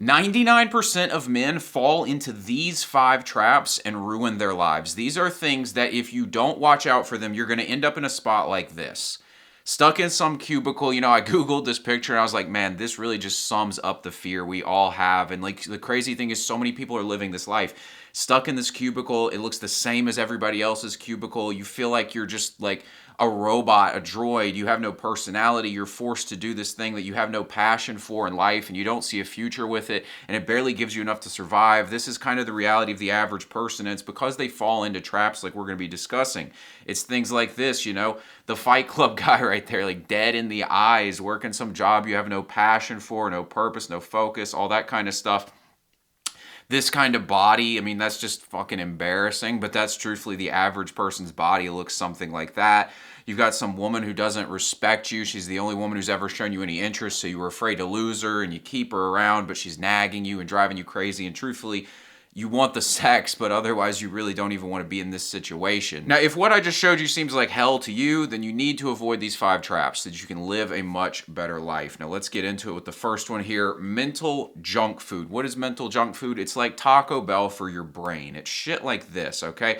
99% of men fall into these 5 traps and ruin their lives. These are things that if you don't watch out for them, you're going to end up in a spot like this. Stuck in some cubicle. I Googled this picture and I was like, man, this really just sums up the fear we all have. And like the crazy thing is so many people are living this life. Stuck in this cubicle, it looks the same as everybody else's cubicle. You feel like you're just like a robot, a droid. You have no personality. You're forced to do this thing that you have no passion for in life and you don't see a future with it, and it barely gives you enough to survive. This is kind of the reality of the average person, and it's because they fall into traps like we're going to be discussing. It's things like this, the Fight Club guy right there, like dead in the eyes, working some job you have no passion for, no purpose, no focus, all that kind of stuff. This kind of body, that's just fucking embarrassing, but that's truthfully the average person's body looks something like that. You've got some woman who doesn't respect you. She's the only woman who's ever shown you any interest, so you were afraid to lose her, and you keep her around, but she's nagging you and driving you crazy, and truthfully, you want the sex, but otherwise you really don't even want to be in this situation. Now, if what I just showed you seems like hell to you, then you need to avoid these 5 traps so that you can live a much better life. Now, let's get into it with the first one here, mental junk food. What is mental junk food? It's like Taco Bell for your brain. It's shit like this, okay?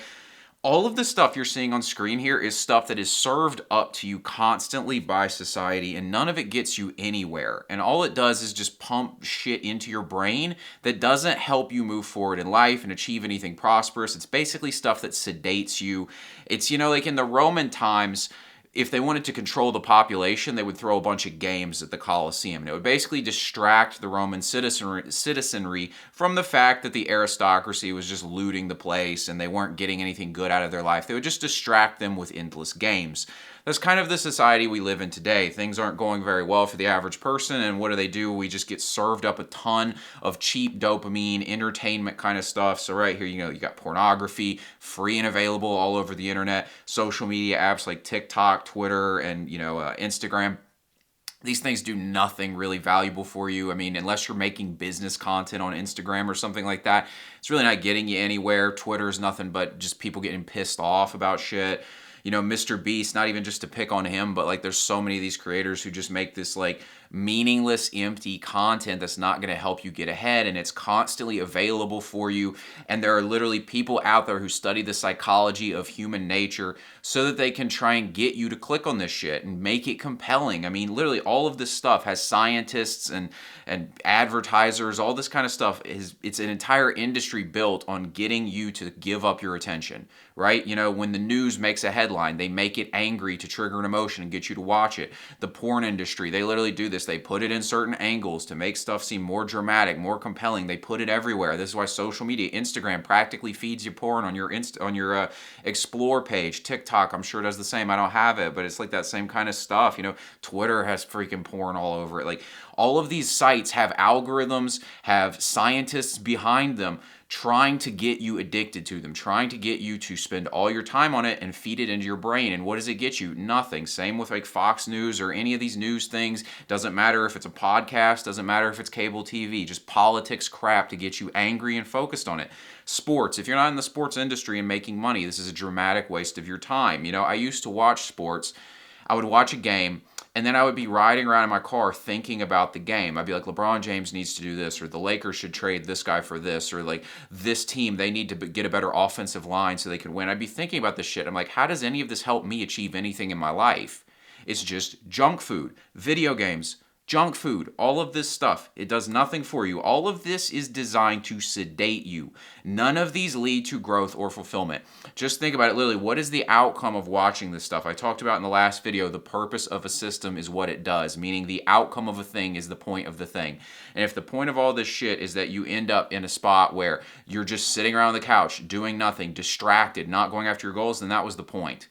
All of the stuff you're seeing on screen here is stuff that is served up to you constantly by society, and none of it gets you anywhere. And all it does is just pump shit into your brain that doesn't help you move forward in life and achieve anything prosperous. It's basically stuff that sedates you. It's, like in the Roman times, if they wanted to control the population, they would throw a bunch of games at the Colosseum. And it would basically distract the Roman citizenry from the fact that the aristocracy was just looting the place and they weren't getting anything good out of their life. They would just distract them with endless games. That's kind of the society we live in today. Things aren't going very well for the average person, and what do? We just get served up a ton of cheap dopamine, entertainment kind of stuff. So right here, you got pornography, free and available all over the internet, social media apps like TikTok, Twitter, and Instagram. These things do nothing really valuable for you. Unless you're making business content on Instagram or something like that, it's really not getting you anywhere. Twitter's nothing but just people getting pissed off about shit. Mr. Beast, not even just to pick on him, but like there's so many of these creators who just make this like meaningless, empty content that's not going to help you get ahead, and it's constantly available for you. And there are literally people out there who study the psychology of human nature so that they can try and get you to click on this shit and make it compelling. Literally all of this stuff has scientists and advertisers, all this kind of stuff. It's an entire industry built on getting you to give up your attention, right? When the news makes a headline, they make it angry to trigger an emotion and get you to watch it. The porn industry, they literally do this. They put it in certain angles to make stuff seem more dramatic, more compelling. They put it everywhere. This is why social media, Instagram practically feeds you porn on your explore page. TikTok, I'm sure does the same. I don't have it, but it's like that same kind of stuff. Twitter has freaking porn all over it. Like all of these sites have algorithms, have scientists behind them trying to get you addicted to them, trying to get you to spend all your time on it and feed it into your brain. And what does it get you? Nothing. Same with like Fox News or any of these news things. Doesn't matter if it's a podcast, doesn't matter if it's cable TV, just politics crap to get you angry and focused on it. Sports. If you're not in the sports industry and making money, this is a dramatic waste of your time. I used to watch sports. I would watch a game, and then I would be riding around in my car thinking about the game. I'd be like, LeBron James needs to do this, or the Lakers should trade this guy for this, or like this team, they need to get a better offensive line so they can win. I'd be thinking about this shit. I'm like, how does any of this help me achieve anything in my life? It's just junk food, video games, junk food, all of this stuff. It does nothing for you. All of this is designed to sedate you. None of these lead to growth or fulfillment. Just think about it, literally, what is the outcome of watching this stuff? I talked about in the last video, the purpose of a system is what it does, meaning the outcome of a thing is the point of the thing. And if the point of all this shit is that you end up in a spot where you're just sitting around the couch, doing nothing, distracted, not going after your goals, then that was the point.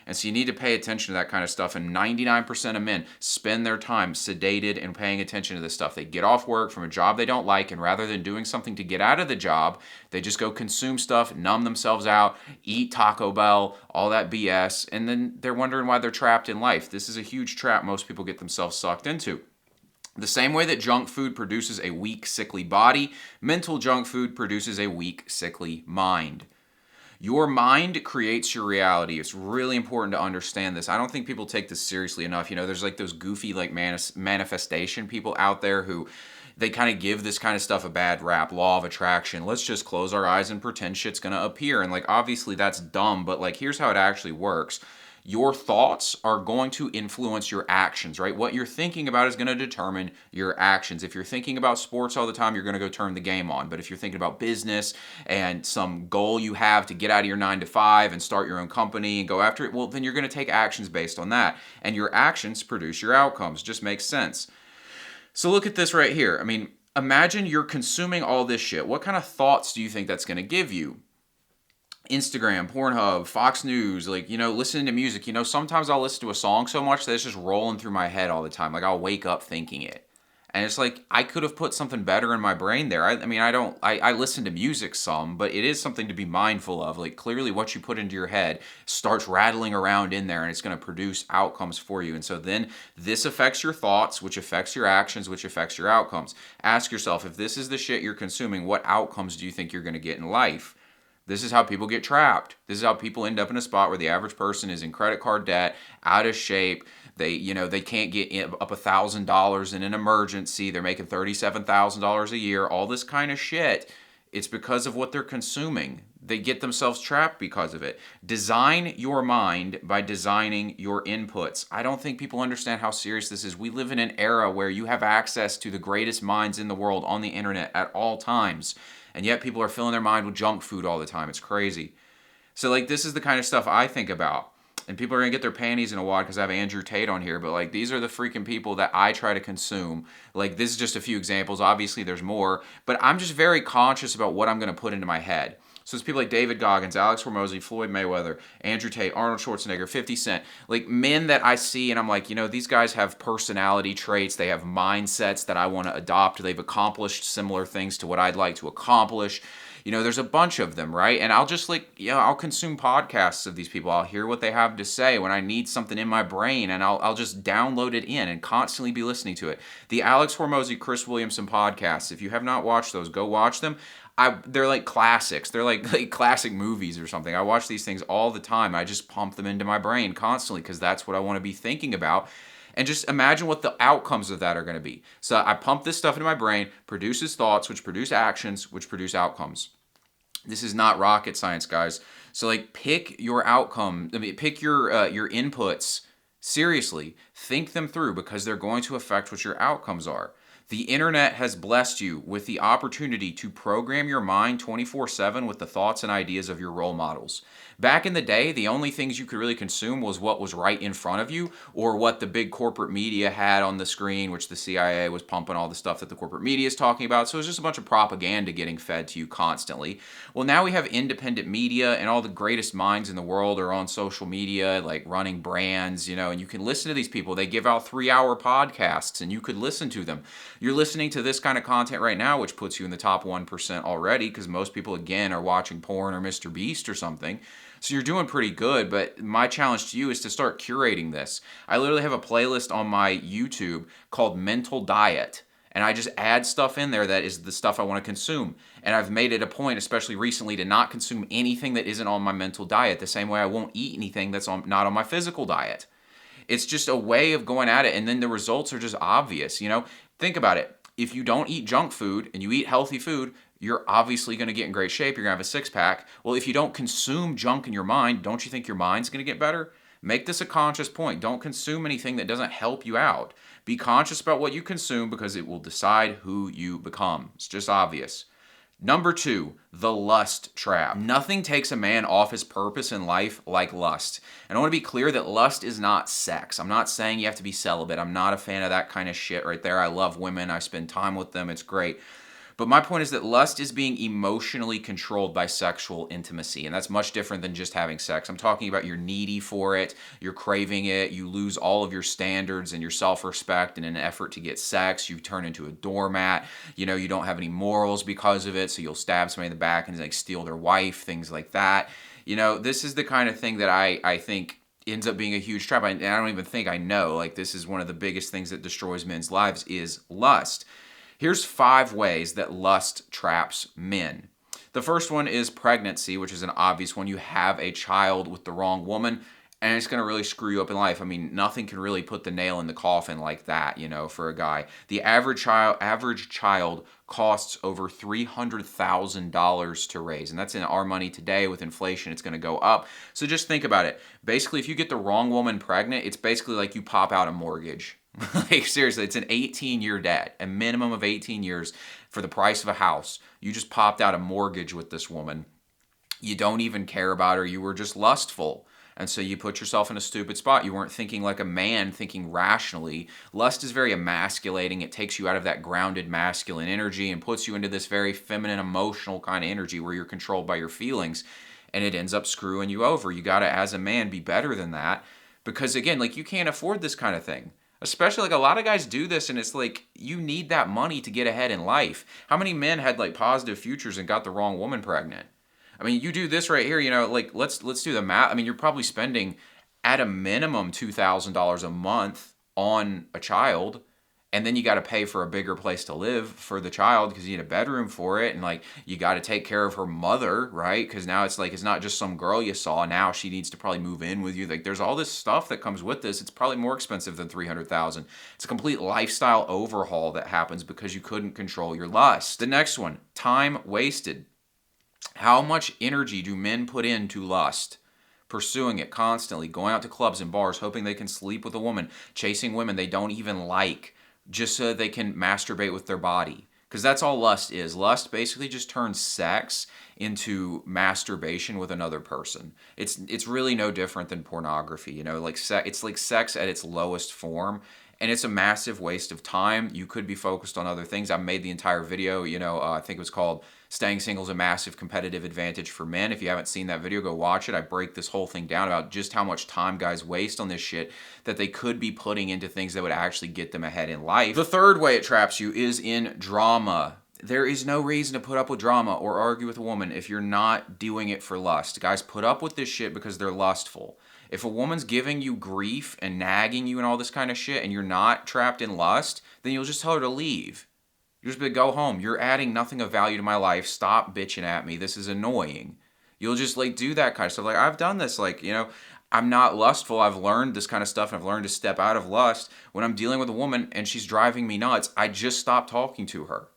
And so you need to pay attention to that kind of stuff. And 99% of men spend their time sedated and paying attention to this stuff. They get off work from a job they don't like, and rather than doing something to get out of the job, they just go consume stuff, numb themselves out, eat Taco Bell, all that BS, and then they're wondering why they're trapped in life. This is a huge trap most people get themselves sucked into. The same way that junk food produces a weak, sickly body, mental junk food produces a weak, sickly mind. Your mind creates your reality. It's really important to understand this. I don't think people take this seriously enough. There's like those goofy like manifestation people out there who they kind of give this kind of stuff a bad rap. Law of attraction. Let's just close our eyes and pretend shit's going to appear. And like, obviously that's dumb, but like, here's how it actually works. Your thoughts are going to influence your actions, right? What you're thinking about is going to determine your actions. If you're thinking about sports all the time, you're going to go turn the game on. But if you're thinking about business and some goal you have to get out of your 9 to 5 and start your own company and go after it, well, then you're going to take actions based on that. And your actions produce your outcomes. Just makes sense. So look at this right here. I mean, imagine you're consuming all this shit. What kind of thoughts do you think that's going to give you? Instagram, Pornhub, Fox News, like, listening to music. Sometimes I'll listen to a song so much that it's just rolling through my head all the time. Like, I'll wake up thinking it. And it's like, I could have put something better in my brain there. I listen to music some, but it is something to be mindful of. Like, clearly what you put into your head starts rattling around in there, and it's going to produce outcomes for you. And so then this affects your thoughts, which affects your actions, which affects your outcomes. Ask yourself, if this is the shit you're consuming, what outcomes do you think you're going to get in life? This is how people get trapped. This is how people end up in a spot where the average person is in credit card debt, out of shape. They can't get up $1,000 in an emergency. They're making $37,000 a year. All this kind of shit. It's because of what they're consuming. They get themselves trapped because of it. Design your mind by designing your inputs. I don't think people understand how serious this is. We live in an era where you have access to the greatest minds in the world on the internet at all times. And yet people are filling their mind with junk food all the time. It's crazy. So like, this is the kind of stuff I think about. And people are going to get their panties in a wad because I have Andrew Tate on here. But like, these are the freaking people that I try to consume. Like, this is just a few examples. Obviously there's more. But I'm just very conscious about what I'm going to put into my head. So it's people like David Goggins, Alex Hormozi, Floyd Mayweather, Andrew Tate, Arnold Schwarzenegger, 50 Cent. Like, men that I see and I'm like, these guys have personality traits. They have mindsets that I want to adopt. They've accomplished similar things to what I'd like to accomplish. There's a bunch of them, right? And I'll just I'll consume podcasts of these people. I'll hear what they have to say when I need something in my brain, and I'll just download it in and constantly be listening to it. The Alex Hormozi, Chris Williamson podcasts, if you have not watched those, go watch them. They're like classics. They're like classic movies or something. I watch these things all the time. I just pump them into my brain constantly because that's what I want to be thinking about. And just imagine what the outcomes of that are going to be. So I pump this stuff into my brain, produces thoughts, which produce actions, which produce outcomes. This is not rocket science, guys. So like, pick your outcome. Pick your inputs seriously. Think them through because they're going to affect what your outcomes are. The internet has blessed you with the opportunity to program your mind 24/7 with the thoughts and ideas of your role models. Back in the day, the only things you could really consume was what was right in front of you or what the big corporate media had on the screen, which the CIA was pumping all the stuff that the corporate media is talking about. So it was just a bunch of propaganda getting fed to you constantly. Well, now we have independent media, and all the greatest minds in the world are on social media, like running brands, and you can listen to these people. They give out 3-hour podcasts, and you could listen to them. You're listening to this kind of content right now, which puts you in the top 1% already, because most people, again, are watching porn or Mr. Beast or something. So you're doing pretty good, but my challenge to you is to start curating this. I literally have a playlist on my YouTube called Mental Diet, and I just add stuff in there that is the stuff I want to consume. And I've made it a point, especially recently, to not consume anything that isn't on my mental diet, the same way I won't eat anything that's not on my physical diet. It's just a way of going at it, and then the results are just obvious. Think about it. If you don't eat junk food and you eat healthy food, you're obviously going to get in great shape. You're going to have a six-pack. Well, if you don't consume junk in your mind, don't you think your mind's going to get better? Make this a conscious point. Don't consume anything that doesn't help you out. Be conscious about what you consume because it will decide who you become. It's just obvious. Number 2, the lust trap. Nothing takes a man off his purpose in life like lust. And I want to be clear that lust is not sex. I'm not saying you have to be celibate. I'm not a fan of that kind of shit right there. I love women. I spend time with them. It's great. But my point is that lust is being emotionally controlled by sexual intimacy, and that's much different than just having sex. I'm talking about you're needy for it, you're craving it, you lose all of your standards and your self-respect in an effort to get sex, you turn into a doormat, you don't have any morals because of it, so you'll stab somebody in the back and steal their wife, things like that. This is the kind of thing that I think ends up being a huge trap. I don't even think I know. This is one of the biggest things that destroys men's lives is lust. Here's 5 ways that lust traps men. The first one is pregnancy, which is an obvious one. You have a child with the wrong woman. and it's going to really screw you up in life. I mean, nothing can really put the nail in the coffin like that, you know, for a guy. The average child costs over $300,000 to raise, and that's in our money today. With inflation, it's going to go up. So just think about it. Basically, if you get the wrong woman pregnant, it's basically like you pop out a mortgage. Like, seriously, it's an 18-year debt, a minimum of 18 years for the price of a house. You just popped out a mortgage with this woman. You don't even care about her. You were just lustful. And so you put yourself in a stupid spot. You weren't thinking like a man, thinking rationally. Lust is very emasculating. It takes you out of that grounded masculine energy and puts you into this very feminine, emotional kind of energy where you're controlled by your feelings. And it ends up screwing you over. You got to, as a man, be better than that. Because again, like, you can't afford this kind of thing. Especially, like, a lot of guys do this, and it's like, you need that money to get ahead in life. How many men had like positive futures and got the wrong woman pregnant? I mean, you do this right here, you know, like, let's do the math. I mean, you're probably spending at a minimum $2,000 a month on a child, and then you got to pay for a bigger place to live for the child because you need a bedroom for it, and like, you got to take care of her mother, right? Because now it's like, it's not just some girl you saw. Now she needs to probably move in with you. Like, there's all this stuff that comes with this. It's probably more expensive than $300,000. It's a complete lifestyle overhaul that happens because you couldn't control your lust. The next one, time wasted. How much energy do men put into lust? Pursuing it constantly, going out to clubs and bars, hoping they can sleep with a woman, chasing women they don't even like, just so they can masturbate with their body. Because that's all lust is. Lust basically just turns sex into masturbation with another person. It's really no different than pornography. You know, like, it's like sex at its lowest form. And it's a massive waste of time. You could be focused on other things. I made the entire video, you know, I think it was called Staying Single is a Massive Competitive Advantage for Men. If you haven't seen that video, go watch it. I break this whole thing down about just how much time guys waste on this shit that they could be putting into things that would actually get them ahead in life. The third way it traps you is in drama. There is no reason to put up with drama or argue with a woman if you're not doing it for lust. Guys put up with this shit because they're lustful. If a woman's giving you grief and nagging you and all this kind of shit and you're not trapped in lust, then you'll just tell her to leave. You'll just be like, go home. You're adding nothing of value to my life. Stop bitching at me. This is annoying. You'll just like do that kind of stuff. Like, I've done this. Like, you know, I'm not lustful. I've learned this kind of stuff, and I've learned to step out of lust. When I'm dealing with a woman and she's driving me nuts, I just stop talking to her.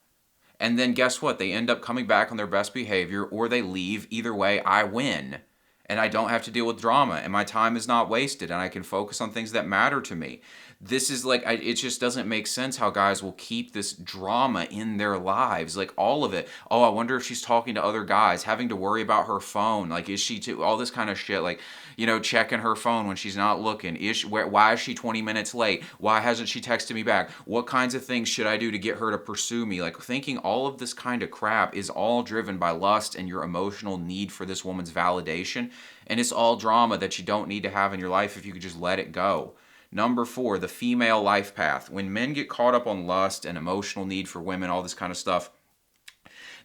And then guess what? They end up coming back on their best behavior, or they leave. Either way, I win. And I don't have to deal with drama, and my time is not wasted, and I can focus on things that matter to me. This is like, it just doesn't make sense how guys will keep this drama in their lives, like all of it. Oh, I wonder if she's talking to other guys, having to worry about her phone. Like, is she too, all this kind of shit, like, you know, checking her phone when she's not looking. Why is she 20 minutes late? Why hasn't she texted me back? What kinds of things should I do to get her to pursue me? Like, thinking all of this kind of crap is all driven by lust and your emotional need for this woman's validation. And it's all drama that you don't need to have in your life if you could just let it go. Number 4, the female life path. When men get caught up on lust and emotional need for women, all this kind of stuff,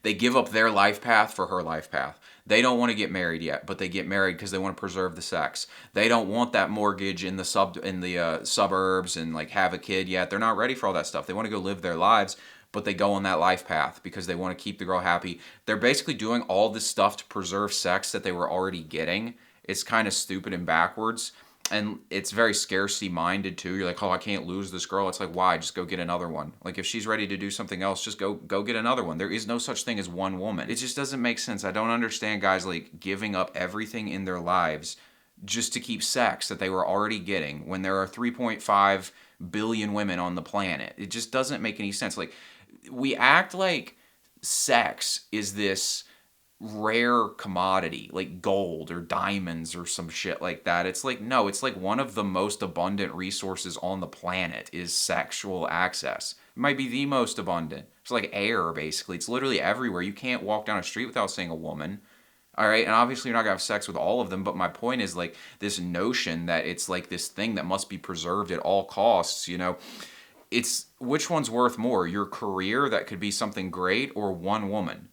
they give up their life path for her life path. They don't want to get married yet, but they get married because they want to preserve the sex. They don't want that mortgage in the suburbs and like have a kid yet. They're not ready for all that stuff. They want to go live their lives, but they go on that life path because they want to keep the girl happy. They're basically doing all this stuff to preserve sex that they were already getting. It's kind of stupid and backwards. And it's very scarcity minded too. You're like, oh, I can't lose this girl. It's like, why? Just go get another one. Like, if she's ready to do something else, just go get another one. There is no such thing as one woman. It just doesn't make sense. I don't understand guys like giving up everything in their lives just to keep sex that they were already getting when there are 3.5 billion women on the planet. It just doesn't make any sense. Like, we act like sex is this rare commodity like gold or diamonds or some shit like that. It's like, no, it's like one of the most abundant resources on the planet is sexual access. It might be the most abundant. It's like air, basically. It's literally everywhere. You can't walk down a street without seeing a woman. All right, and obviously you're not gonna have sex with all of them, but my point is like this notion that it's like this thing that must be preserved at all costs, you know. It's which one's worth more, your career that could be something great or one woman?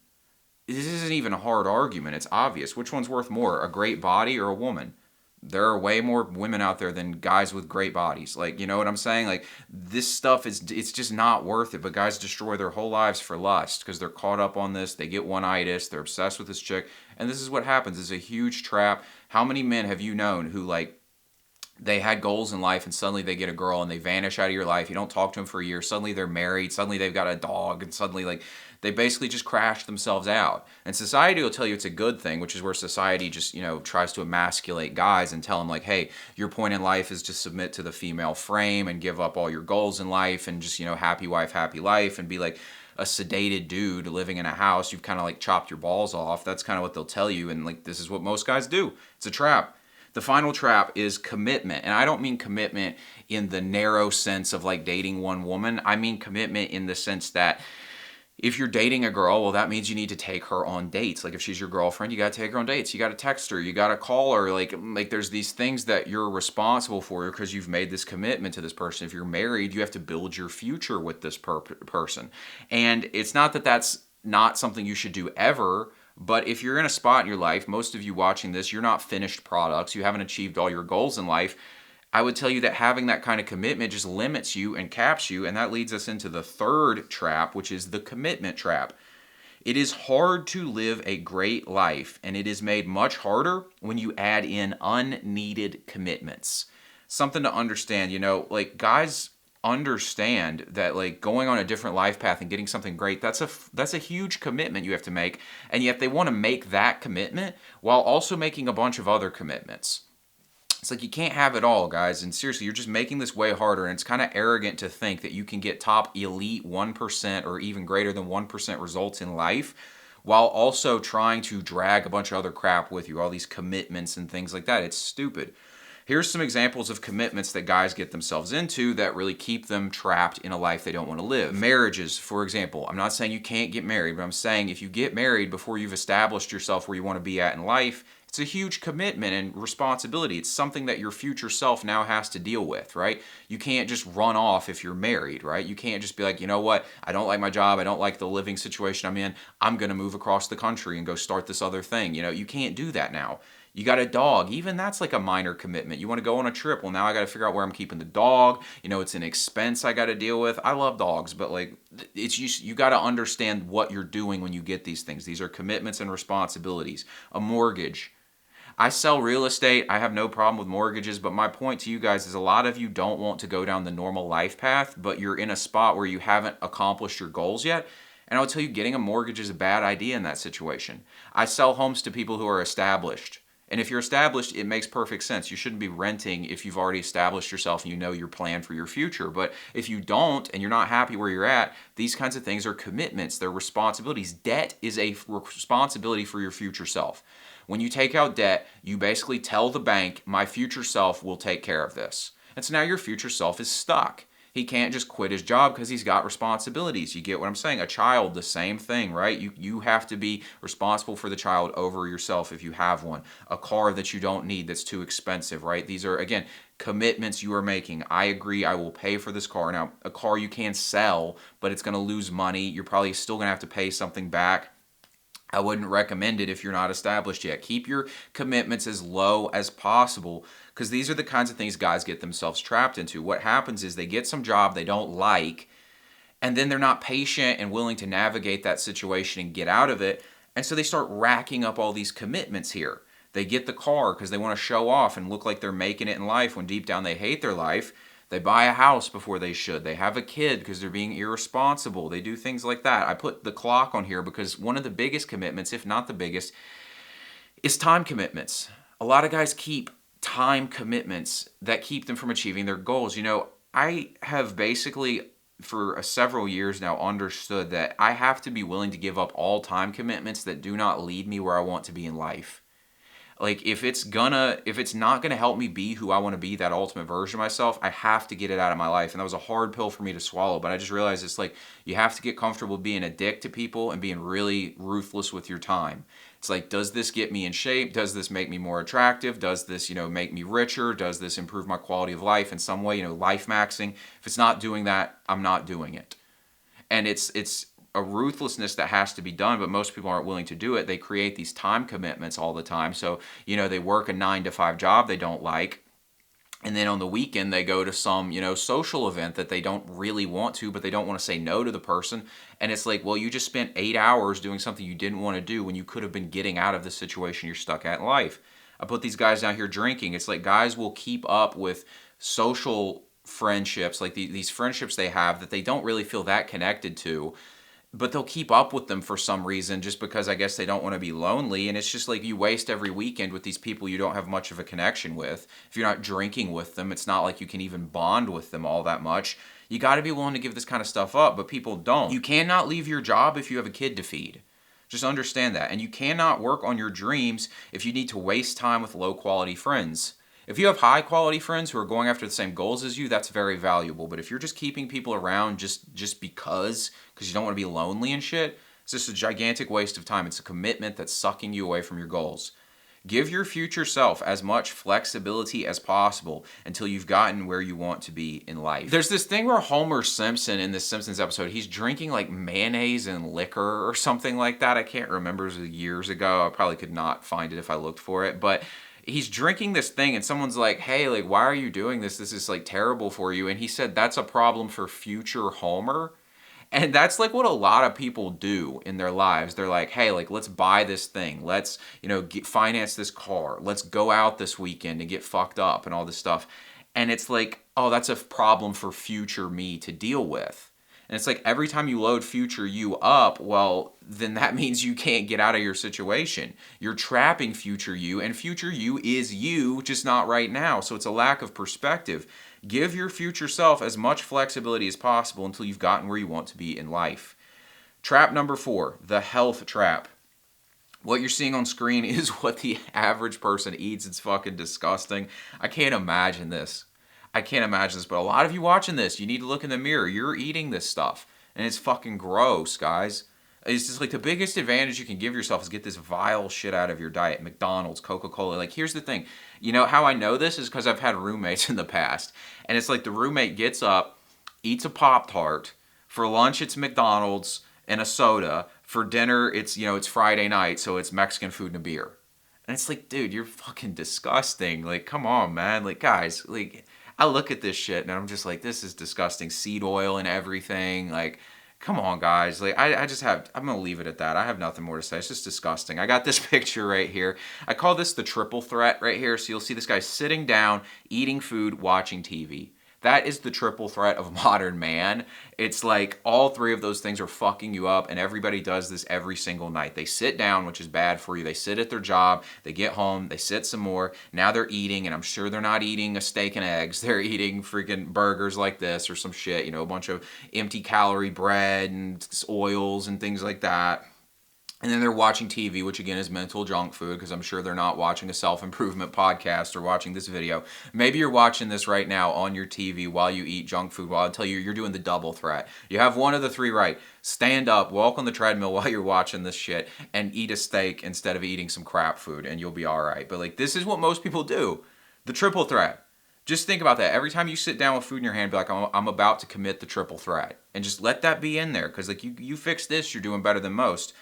This isn't even a hard argument. It's obvious. Which one's worth more, a great body or a woman? There are way more women out there than guys with great bodies. Like, you know what I'm saying? Like, this stuff it's just not worth it. But guys destroy their whole lives for lust because they're caught up on this. They get one-itis. They're obsessed with this chick. And this is what happens. It's a huge trap. How many men have you known who, like, they had goals in life and suddenly they get a girl and they vanish out of your life. You don't talk to them for a year. Suddenly they're married. Suddenly they've got a dog, and suddenly like they basically just crash themselves out. And society will tell you it's a good thing, which is where society just, tries to emasculate guys and tell them like, hey, your point in life is to submit to the female frame and give up all your goals in life and just, happy wife, happy life, and be like a sedated dude living in a house. You've kind of like chopped your balls off. That's kind of what they'll tell you. And like, this is what most guys do. It's a trap. The final trap is commitment. And I don't mean commitment in the narrow sense of like dating one woman. I mean commitment in the sense that if you're dating a girl, well, that means you need to take her on dates. Like if she's your girlfriend, you got to take her on dates. You got to text her. You got to call her. Like there's these things that you're responsible for because you've made this commitment to this person. If you're married, you have to build your future with this person. And it's not that that's not something you should do ever. But if you're in a spot in your life, most of you watching this, you're not finished products. You haven't achieved all your goals in life. I would tell you that having that kind of commitment just limits you and caps you. And that leads us into the third trap, which is the commitment trap. It is hard to live a great life, and it is made much harder when you add in unneeded commitments. Something to understand, like guys understand that like going on a different life path and getting something great, that's a huge commitment you have to make, and yet they want to make that commitment while also making a bunch of other commitments. It's like you can't have it all, guys, and seriously, you're just making this way harder, and it's kind of arrogant to think that you can get top elite 1% or even greater than 1% results in life while also trying to drag a bunch of other crap with you, all these commitments and things like that. It's stupid. Here's some examples of commitments that guys get themselves into that really keep them trapped in a life they don't want to live. Marriages, for example. I'm not saying you can't get married, but I'm saying if you get married before you've established yourself where you want to be at in life, it's a huge commitment and responsibility. It's something that your future self now has to deal with, right? You can't just run off if you're married, right? You can't just be like, you know what? I don't like my job. I don't like the living situation I'm in. I'm going to move across the country and go start this other thing. You can't do that now. You got a dog. Even that's like a minor commitment. You want to go on a trip. Well, now I got to figure out where I'm keeping the dog. It's an expense I got to deal with. I love dogs, but like it's you got to understand what you're doing when you get these things. These are commitments and responsibilities. A mortgage. I sell real estate. I have no problem with mortgages, but my point to you guys is a lot of you don't want to go down the normal life path, but you're in a spot where you haven't accomplished your goals yet. And I'll tell you, getting a mortgage is a bad idea in that situation. I sell homes to people who are established. And if you're established, it makes perfect sense. You shouldn't be renting if you've already established yourself and you know your plan for your future. But if you don't and you're not happy where you're at, these kinds of things are commitments. They're responsibilities. Debt is a responsibility for your future self. When you take out debt, you basically tell the bank, my future self will take care of this. And so now your future self is stuck. He can't just quit his job because he's got responsibilities. You get what I'm saying? A child, the same thing, right? You have to be responsible for the child over yourself if you have one. A car that you don't need that's too expensive, right? These are, again, commitments you are making. I agree, I will pay for this car. Now, a car you can sell, but it's going to lose money. You're probably still going to have to pay something back. I wouldn't recommend it if you're not established yet. Keep your commitments as low as possible because these are the kinds of things guys get themselves trapped into. What happens is they get some job they don't like, and then they're not patient and willing to navigate that situation and get out of it, and so they start racking up all these commitments here. They get the car because they want to show off and look like they're making it in life when deep down they hate their life. They buy a house before they should. They have a kid because they're being irresponsible. They do things like that. I put the clock on here because one of the biggest commitments, if not the biggest, is time commitments. A lot of guys keep time commitments that keep them from achieving their goals. I have basically for several years now understood that I have to be willing to give up all time commitments that do not lead me where I want to be in life. Like if it's not gonna help me be who I want to be, that ultimate version of myself, I have to get it out of my life. And that was a hard pill for me to swallow, but I just realized it's like you have to get comfortable being a dick to people and being really ruthless with your time. It's like, does this get me in shape? Does this make me more attractive? Does this, make me richer? Does this improve my quality of life in some way? Life maxing. If it's not doing that, I'm not doing it. And it's a ruthlessness that has to be done, but most people aren't willing to do it. They create these time commitments all the time. So, they work a 9-to-5 job they don't like. And then on the weekend, they go to some, social event that they don't really want to, but they don't want to say no to the person. And it's like, well, you just spent 8 hours doing something you didn't want to do when you could have been getting out of the situation you're stuck at in life. I put these guys down here drinking. It's like guys will keep up with social friendships, like these friendships they have that they don't really feel that connected to, but they'll keep up with them for some reason just because I guess they don't want to be lonely. And it's just like you waste every weekend with these people you don't have much of a connection with. If you're not drinking with them, it's not like you can even bond with them all that much. You got to be willing to give this kind of stuff up, but people don't. You cannot leave your job if you have a kid to feed. Just understand that. And you cannot work on your dreams if you need to waste time with low quality friends. If you have high quality friends who are going after the same goals as you, that's very valuable. But if you're just keeping people around just because you don't want to be lonely and shit, it's just a gigantic waste of time. It's a commitment that's sucking you away from your goals. Give your future self as much flexibility as possible until you've gotten where you want to be in life. There's this thing where Homer Simpson in this Simpsons episode, he's drinking like mayonnaise and liquor or something like that. I can't remember. It was years ago. I probably could not find it if I looked for it. But he's drinking this thing and someone's like, hey, like, why are you doing this? This is like terrible for you. And he said, that's a problem for future Homer. And that's like what a lot of people do in their lives. They're like, hey, like, let's buy this thing. Let's, finance this car. Let's go out this weekend and get fucked up and all this stuff. And it's like, oh, that's a problem for future me to deal with. And it's like every time you load future you up, well, then that means you can't get out of your situation. You're trapping future you, and future you is you, just not right now. So it's a lack of perspective. Give your future self as much flexibility as possible until you've gotten where you want to be in life. Trap number 4, the health trap. What you're seeing on screen is what the average person eats. It's fucking disgusting. I can't imagine this. But a lot of you watching this, you need to look in the mirror. You're eating this stuff, and it's fucking gross, guys. It's just like the biggest advantage you can give yourself is get this vile shit out of your diet. McDonald's, Coca-Cola. Like, here's the thing. You know how I know this is because I've had roommates in the past, and it's like the roommate gets up, eats a Pop-Tart. For lunch, it's McDonald's and a soda. For dinner, it's Friday night, so it's Mexican food and a beer. And it's like, dude, you're fucking disgusting. Like, come on, man. Like, guys, like, I look at this shit and I'm just like, this is disgusting. Seed oil and everything. Like, come on, guys. Like, I'm going to leave it at that. I have nothing more to say. It's just disgusting. I got this picture right here. I call this the triple threat right here. So you'll see this guy sitting down, eating food, watching TV. That is the triple threat of modern man. It's like all 3 of those things are fucking you up, and everybody does this every single night. They sit down, which is bad for you. They sit at their job. They get home. They sit some more. Now they're eating, and I'm sure they're not eating a steak and eggs. They're eating freaking burgers like this or some shit, a bunch of empty calorie bread and oils and things like that. And then they're watching TV, which again is mental junk food, because I'm sure they're not watching a self-improvement podcast or watching this video. Maybe you're watching this right now on your TV while you eat junk food. Well, I'll tell you, you're doing the double threat. You have one of the 3 right. Stand up, walk on the treadmill while you're watching this shit, and eat a steak instead of eating some crap food, and you'll be all right. But like, this is what most people do. The triple threat. Just think about that. Every time you sit down with food in your hand, be like, I'm about to commit the triple threat. And just let that be in there, because like you fix this, you're doing better than most.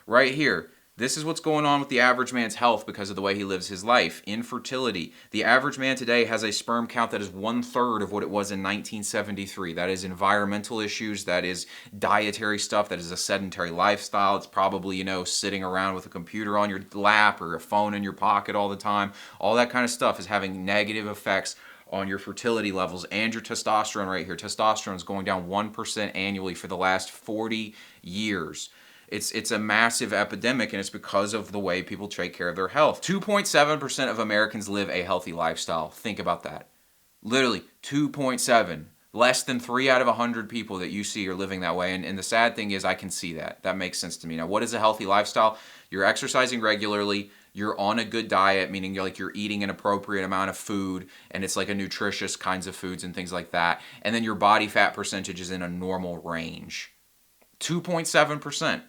Right here, this is what's going on with the average man's health because of the way he lives his life. Infertility. The average man today has a sperm count that is 1/3 of what it was in 1973. That is environmental issues. That is dietary stuff. That is a sedentary lifestyle. It's probably, sitting around with a computer on your lap or a phone in your pocket all the time. All that kind of stuff is having negative effects on your fertility levels and your testosterone right here. Testosterone is going down 1% annually for the last 40 years. It's a massive epidemic, and it's because of the way people take care of their health. 2.7% of Americans live a healthy lifestyle. Think about that. Literally, 2.7. Less than 3 out of 100 people that you see are living that way. And the sad thing is I can see that. That makes sense to me. Now, what is a healthy lifestyle? You're exercising regularly. You're on a good diet, meaning you're eating an appropriate amount of food, and it's like a nutritious kinds of foods and things like that. And then your body fat percentage is in a normal range. 2.7%.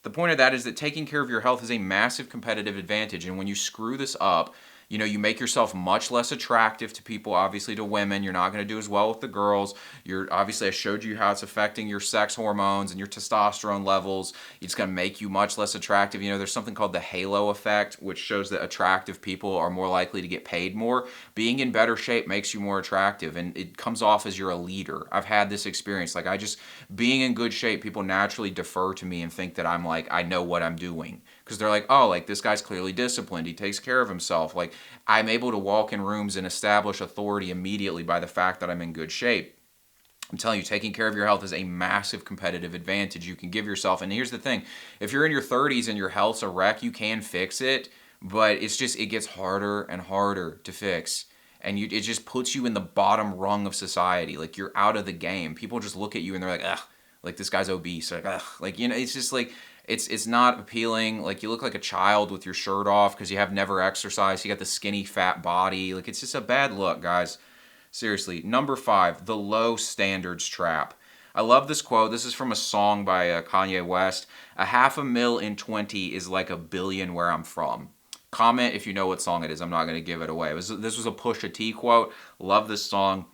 The point of that is that taking care of your health is a massive competitive advantage, and when you screw this up, You know, you make yourself much less attractive to people, obviously to women. You're not going to do as well with the girls. You're obviously, I showed you how it's affecting your sex hormones and your testosterone levels. It's going to make you much less attractive. You know, there's something called the halo effect, which shows that attractive people are more likely to get paid more. Being in better shape makes you more attractive, and it comes off as you're a leader. I've had this experience. Like, being in good shape, people naturally defer to me and think that I'm like, I know what I'm doing. Because they're like, oh, like, this guy's clearly disciplined. He takes care of himself. Like, I'm able to walk in rooms and establish authority immediately by the fact that I'm in good shape. I'm telling you, taking care of your health is a massive competitive advantage you can give yourself. And here's the thing. If you're in your 30s and your health's a wreck, you can fix it. But it gets harder and harder to fix. And it just puts you in the bottom rung of society. Like, you're out of the game. People just look at you and they're like, ugh, like, this guy's obese. Like, ugh. Like, you know, it's just like, it's not appealing. Like, you look like a child with your shirt off because you have never exercised. You got the skinny, fat body. Like, it's just a bad look, guys. Seriously. Number 5, the low standards trap. I love this quote. This is from a song by Kanye West. A $500,000 in 20 is like $1 billion where I'm from. Comment if you know what song it is. I'm not going to give it away. This was a Pusha T quote. Love this song.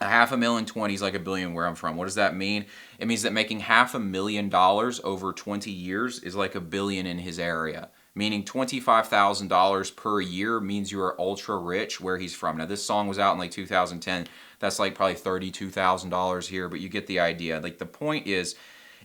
A $500,000 in 20 is like $1 billion where I'm from. What does that mean? It means that making $500,000 over 20 years is like $1 billion in his area. Meaning $25,000 per year means you are ultra rich where he's from. Now, this song was out in like 2010. That's like probably $32,000 here, but you get the idea. Like, the point is,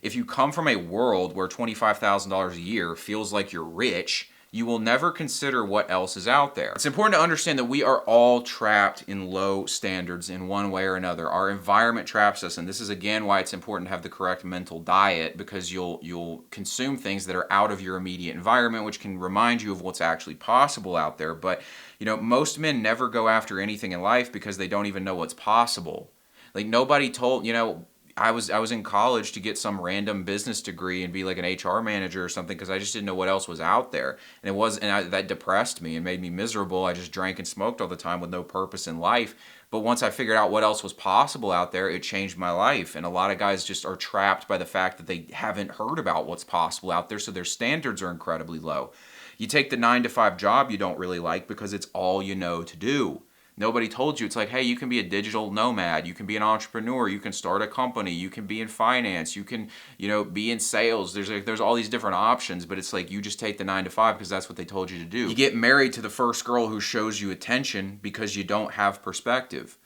if you come from a world where $25,000 a year feels like you're rich, you will never consider what else is out there. It's important to understand that we are all trapped in low standards in one way or another. Our environment traps us, and this is again why it's important to have the correct mental diet, because you'll consume things that are out of your immediate environment, which can remind you of what's actually possible out there. But, you know, most men never go after anything in life because they don't even know what's possible. Like, nobody told, you know, I was in college to get some random business degree and be like an HR manager or something because I just didn't know what else was out there. And that depressed me and made me miserable. I just drank and smoked all the time with no purpose in life. But once I figured out what else was possible out there, it changed my life. And a lot of guys just are trapped by the fact that they haven't heard about what's possible out there, so their standards are incredibly low. You take the 9-to-5 job you don't really like because it's all you know to do. Nobody told you. It's like, hey, you can be a digital nomad. You can be an entrepreneur. You can start a company. You can be in finance. You can, you know, be in sales. There's all these different options, but it's like you just take the 9-to-5 because that's what they told you to do. You get married to the first girl who shows you attention because you don't have perspective.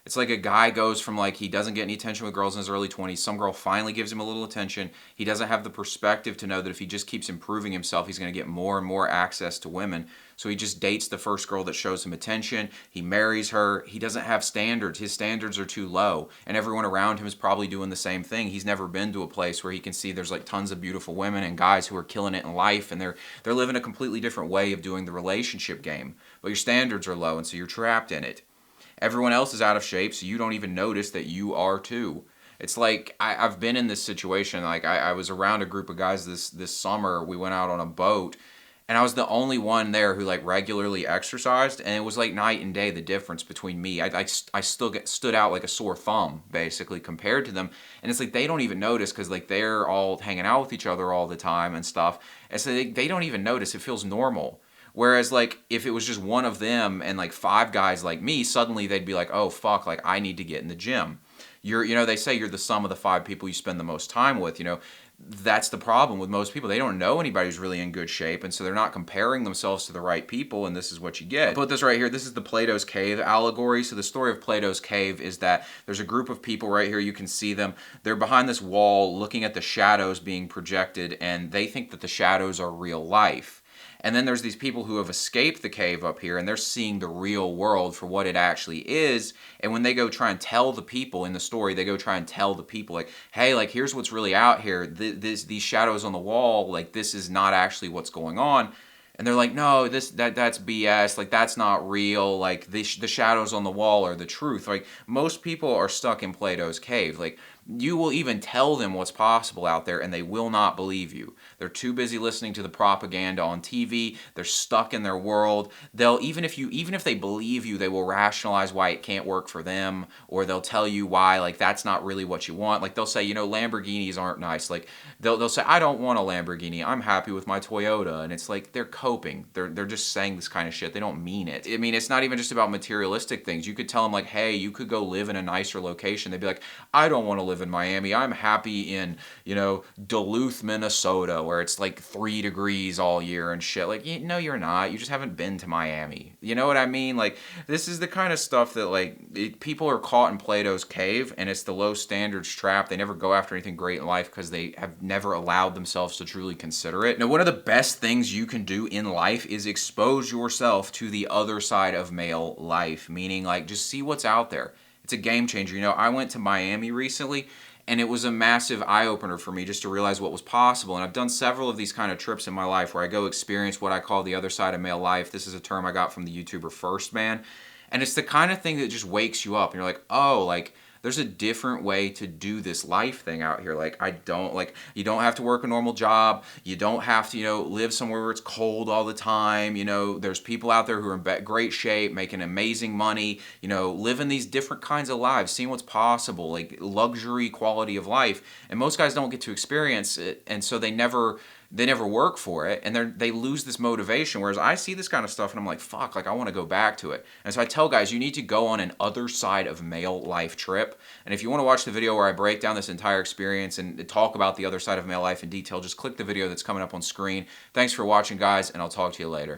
It's like a guy goes from like he doesn't get any attention with girls in his early 20s. Some girl finally gives him a little attention. He doesn't have the perspective to know that if he just keeps improving himself, he's going to get more and more access to women. So he just dates the first girl that shows him attention. He marries her. He doesn't have standards. His standards are too low. And everyone around him is probably doing the same thing. He's never been to a place where he can see there's like tons of beautiful women and guys who are killing it in life. And they're living a completely different way of doing the relationship game. But your standards are low, and so you're trapped in it. Everyone else is out of shape, so you don't even notice that you are too. It's like I've been in this situation. Like I was around a group of guys this summer. We went out on a boat, and I was the only one there who like regularly exercised, and it was like night and day the difference between me. I still stood out like a sore thumb basically compared to them, and it's like they don't even notice because like they're all hanging out with each other all the time and stuff, and so they don't even notice. It feels normal. Whereas, like, if it was just one of them and, like, 5 guys like me, suddenly they'd be like, oh, fuck, like, I need to get in the gym. They say you're the sum of the 5 people you spend the most time with, That's the problem with most people. They don't know anybody who's really in good shape, and so they're not comparing themselves to the right people, and this is what you get. I'll put this right here. This is the Plato's Cave allegory. So the story of Plato's Cave is that there's a group of people right here. You can see them. They're behind this wall looking at the shadows being projected, and they think that the shadows are real life. And then there's these people who have escaped the cave up here, and they're seeing the real world for what it actually is. And when they go try and tell the people in the story, they go try and tell the people, like, hey, like, here's what's really out here. These shadows on the wall, like, this is not actually what's going on. And they're like, no, that's BS. Like, that's not real. Like, the shadows on the wall are the truth. Like, most people are stuck in Plato's cave. Like, You will even tell them what's possible out there and they will not believe you. They're too busy listening to the propaganda on TV. They're stuck in their world. They'll even if they believe you, they will rationalize why it can't work for them, or they'll tell you why like that's not really what you want. Like they'll say, Lamborghinis aren't nice. Like they'll say, I don't want a Lamborghini. I'm happy with my Toyota. And it's like they're coping. They're just saying this kind of shit. They don't mean it. I mean, it's not even just about materialistic things. You could tell them like, hey, you could go live in a nicer location. They'd be like, I don't want to live in Miami. I'm happy in, Duluth, Minnesota, where it's like 3 degrees all year and shit. Like, no, you're not. You just haven't been to Miami. You know what I mean? Like, this is the kind of stuff that, like, people are caught in Plato's cave, and it's the low standards trap. They never go after anything great in life because they have never allowed themselves to truly consider it. Now, one of the best things you can do in life is expose yourself to the other side of male life, meaning, like, just see what's out there. It's a game changer. I went to Miami recently, and it was a massive eye-opener for me just to realize what was possible. And I've done several of these kind of trips in my life where I go experience what I call the other side of male life. This is a term I got from the YouTuber First Man. And it's the kind of thing that just wakes you up. And you're like, oh, like, there's a different way to do this life thing out here. Like, you don't have to work a normal job. You don't have to, live somewhere where it's cold all the time. There's people out there who are in great shape, making amazing money, living these different kinds of lives, seeing what's possible, like luxury quality of life. And most guys don't get to experience it. And so they never work for it, and they lose this motivation. Whereas I see this kind of stuff and I'm like, fuck, like I want to go back to it. And so I tell guys, you need to go on an other side of male life trip. And if you want to watch the video where I break down this entire experience and talk about the other side of male life in detail, just click the video that's coming up on screen. Thanks for watching, guys, and I'll talk to you later.